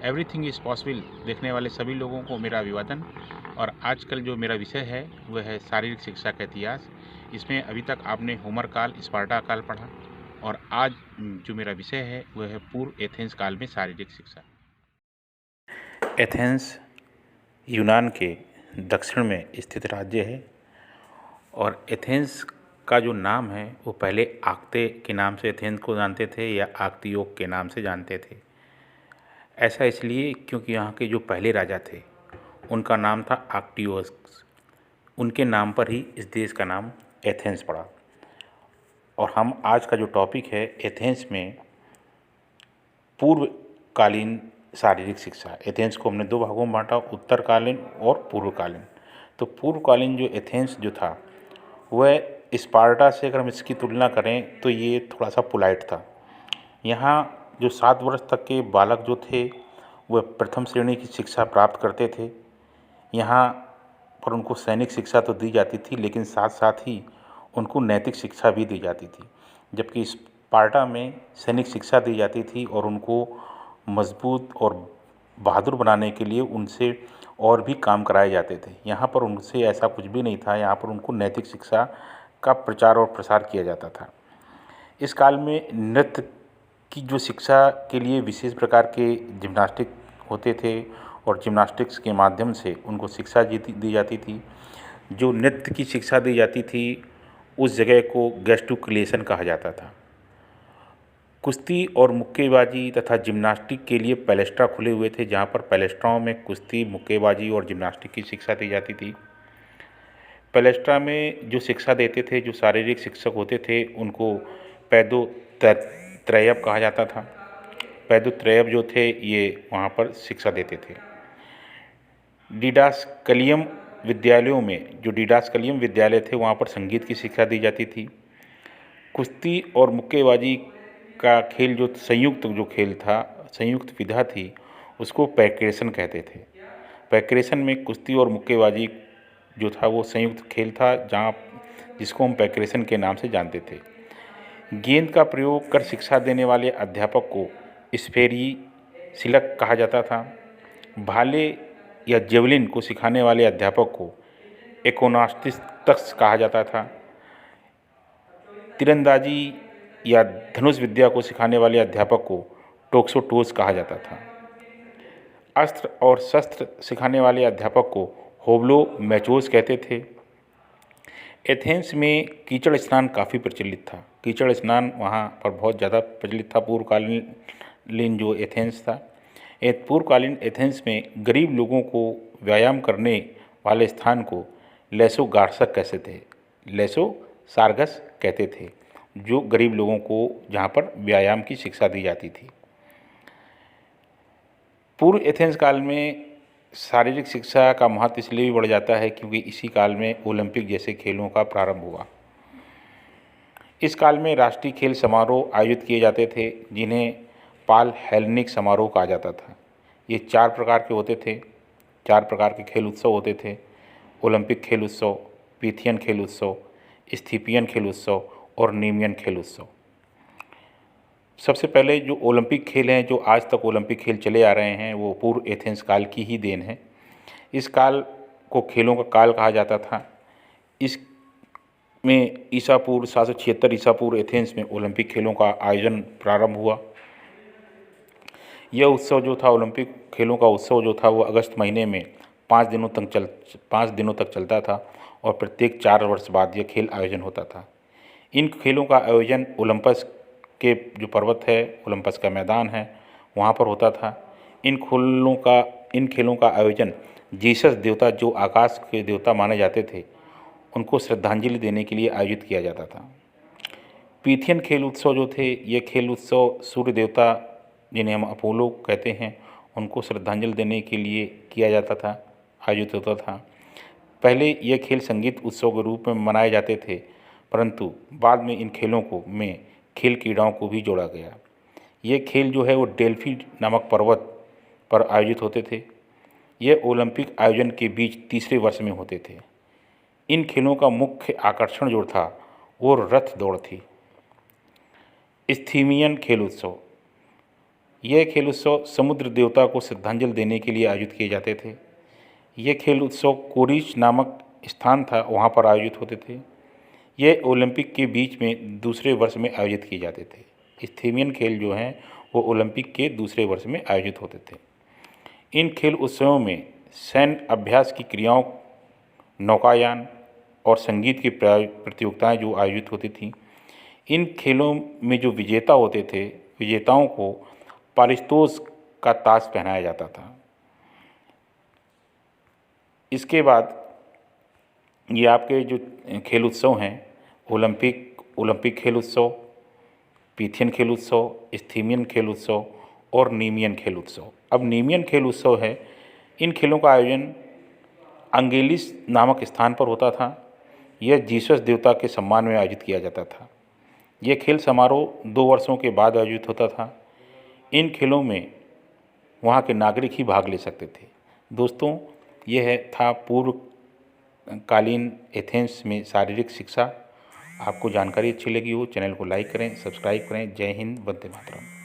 Everything is possible देखने वाले सभी लोगों को मेरा अभिवादन। और आजकल जो मेरा विषय है वह है शारीरिक शिक्षा का इतिहास। इसमें अभी तक आपने होमर काल, स्पार्टा काल पढ़ा, और आज जो मेरा विषय है वह है पूर्व एथेंस काल में शारीरिक शिक्षा। एथेंस यूनान के दक्षिण में स्थित राज्य है, और एथेंस का जो नाम है वो पहले आक्ते के नाम से एथेंस को जानते थे या आक्तियोक के नाम से जानते थे। ऐसा इसलिए क्योंकि यहाँ के जो पहले राजा थे उनका नाम था आक्टियोस। उनके नाम पर ही इस देश का नाम एथेंस पड़ा। और हम आज का जो टॉपिक है एथेंस में पूर्वकालीन शारीरिक शिक्षा। एथेंस को हमने दो भागों में बांटा, उत्तरकालीन और पूर्वकालीन। तो पूर्वकालीन जो एथेंस जो था वह स्पार्टा से अगर हम इसकी तुलना करें तो ये थोड़ा सा पोलाइट था। यहाँ जो 7 वर्ष तक के बालक जो थे वह प्रथम श्रेणी की शिक्षा प्राप्त करते थे। यहाँ पर उनको सैनिक शिक्षा तो दी जाती थी, लेकिन साथ साथ ही उनको नैतिक शिक्षा भी दी जाती थी। जबकि स्पार्टा में सैनिक शिक्षा दी जाती थी और उनको मजबूत और बहादुर बनाने के लिए उनसे और भी काम कराए जाते थे। यहाँ पर उनसे ऐसा कुछ भी नहीं था। यहाँ पर उनको नैतिक शिक्षा का प्रचार और प्रसार किया जाता था। इस काल में नृत्य की जो शिक्षा के लिए विशेष प्रकार के जिम्नास्टिक होते थे, और जिम्नास्टिक्स के माध्यम से उनको शिक्षा दी जाती थी। जो नृत्य की शिक्षा दी जाती थी उस जगह को गेस्टिकुलेशन कहा जाता था। कुश्ती और मुक्केबाजी तथा जिम्नास्टिक के लिए पैलेस्ट्रा खुले हुए थे, जहाँ पर पैलेस्ट्राओं में कुश्ती, मुक्केबाजी और जिम्नास्टिक की शिक्षा दी जाती थी। पैलेस्ट्रा में जो शिक्षा देते थे, जो शारीरिक शिक्षक होते थे, उनको पैदोत्रैयब कहा जाता था। पैदोत्रैयब जो थे ये वहाँ पर शिक्षा देते थे। डिडास्कलियम विद्यालयों में, जो डिडास्कलियम विद्यालय थे वहाँ पर संगीत की शिक्षा दी जाती थी। कुश्ती और मुक्केबाजी का खेल जो संयुक्त जो खेल था, संयुक्त विधा थी, उसको पैक्रेशन कहते थे। पैक्रेशन में कुश्ती और मुक्केबाजी जो था वो संयुक्त खेल था, जिसको हम पैक्रेशन के नाम से जानते थे। गेंद का प्रयोग कर शिक्षा देने वाले अध्यापक को स्फेरी सिलक कहा जाता था। भाले या जेवलिन को सिखाने वाले अध्यापक को एकोनास्टिक्स कहा जाता था। तीरंदाजी या धनुष विद्या को सिखाने वाले अध्यापक को टोक्सोटोस कहा जाता था। अस्त्र और शस्त्र सिखाने वाले अध्यापक को होब्लो मैचोस कहते थे। एथेंस में कीचड़ स्नान काफ़ी प्रचलित था। कीचड़ स्नान वहाँ पर बहुत ज़्यादा प्रचलित था पूर्वकालीन जो एथेंस था। पूर्वकालीन एथेंस में गरीब लोगों को व्यायाम करने वाले स्थान को लेसोगार्सक कहते थे, लेसोसार्गस कहते थे, जो गरीब लोगों को जहाँ पर व्यायाम की शिक्षा दी जाती थी। पूर्व एथेंस काल में शारीरिक शिक्षा का महत्व इसलिए भी बढ़ जाता है क्योंकि इसी काल में ओलंपिक जैसे खेलों का प्रारंभ हुआ। इस काल में राष्ट्रीय खेल समारोह आयोजित किए जाते थे, जिन्हें पाल हेलेनिक समारोह कहा जाता था। ये 4 प्रकार के होते थे, 4 प्रकार के खेल उत्सव होते थे: ओलंपिक खेल उत्सव, पीथियन खेल उत्सव, स्थिपियन खेल उत्सव और नीमियन खेल उत्सव। सबसे पहले जो ओलंपिक खेल हैं, जो आज तक ओलंपिक खेल चले आ रहे हैं, वो पूर्व एथेंस काल की ही देन है। इस काल को खेलों का काल कहा जाता था। इसमें ईसा पूर्व 776 ईसा पूर्व एथेंस में ओलंपिक खेलों का आयोजन प्रारंभ हुआ। यह उत्सव जो था, ओलंपिक खेलों का उत्सव जो था, वो अगस्त महीने में 5 दिनों तक चलता था, और प्रत्येक 4 वर्ष बाद यह खेल आयोजन होता था। इन खेलों का आयोजन ओलंपस के जो पर्वत है, ओलंपस का मैदान है, वहाँ पर होता था। इन खेलों का आयोजन जीसस देवता, जो आकाश के देवता माने जाते थे, उनको श्रद्धांजलि देने के लिए आयोजित किया जाता था। पीथियन खेल उत्सव जो थे, ये खेल उत्सव सूर्य देवता, जिन्हें हम अपोलो कहते हैं, उनको श्रद्धांजलि देने के लिए किया जाता था, आयोजित होता था। पहले ये खेल संगीत उत्सव के रूप में मनाए जाते थे, परंतु बाद में इन खेलों में खेल क्रीड़ाओं को भी जोड़ा गया। ये खेल जो है वो डेल्फी नामक पर्वत पर आयोजित होते थे। ये ओलंपिक आयोजन के बीच तीसरे वर्ष में होते थे। इन खेलों का मुख्य आकर्षण जो था वो रथ दौड़ थी। स्थिमियन खेल उत्सव, यह खेल उत्सव समुद्र देवता को श्रद्धांजलि देने के लिए आयोजित किए जाते थे। ये खेल उत्सव कोरिच नामक स्थान था, वहाँ पर आयोजित होते थे। ये ओलंपिक के बीच में दूसरे वर्ष में आयोजित किए जाते थे। इस्थीमियन खेल जो हैं वो ओलंपिक के दूसरे वर्ष में आयोजित होते थे। इन खेल उत्सवों में सैन्य अभ्यास की क्रियाओं, नौकायान और संगीत की प्रतियोगिताएं जो आयोजित होती थीं। इन खेलों में जो विजेता होते थे, विजेताओं को पारितोष का ताज पहनाया जाता था। इसके बाद ये आपके जो खेल उत्सव हैं, ओलंपिक खेल उत्सव, पीथियन खेल उत्सव, इस्थीमियन खेल उत्सव और नीमियन खेल उत्सव। अब नीमियन खेल उत्सव है, इन खेलों का आयोजन अंगेलिस नामक स्थान पर होता था। यह जीसस देवता के सम्मान में आयोजित किया जाता था। यह खेल समारोह 2 वर्षों के बाद आयोजित होता था। इन खेलों में वहाँ के नागरिक ही भाग ले सकते थे। दोस्तों, यह था पूर्व कालीन एथेंस में शारीरिक शिक्षा। आपको जानकारी अच्छी लगी हो, चैनल को लाइक करें, सब्सक्राइब करें। जय हिंद, वंदे मातरम।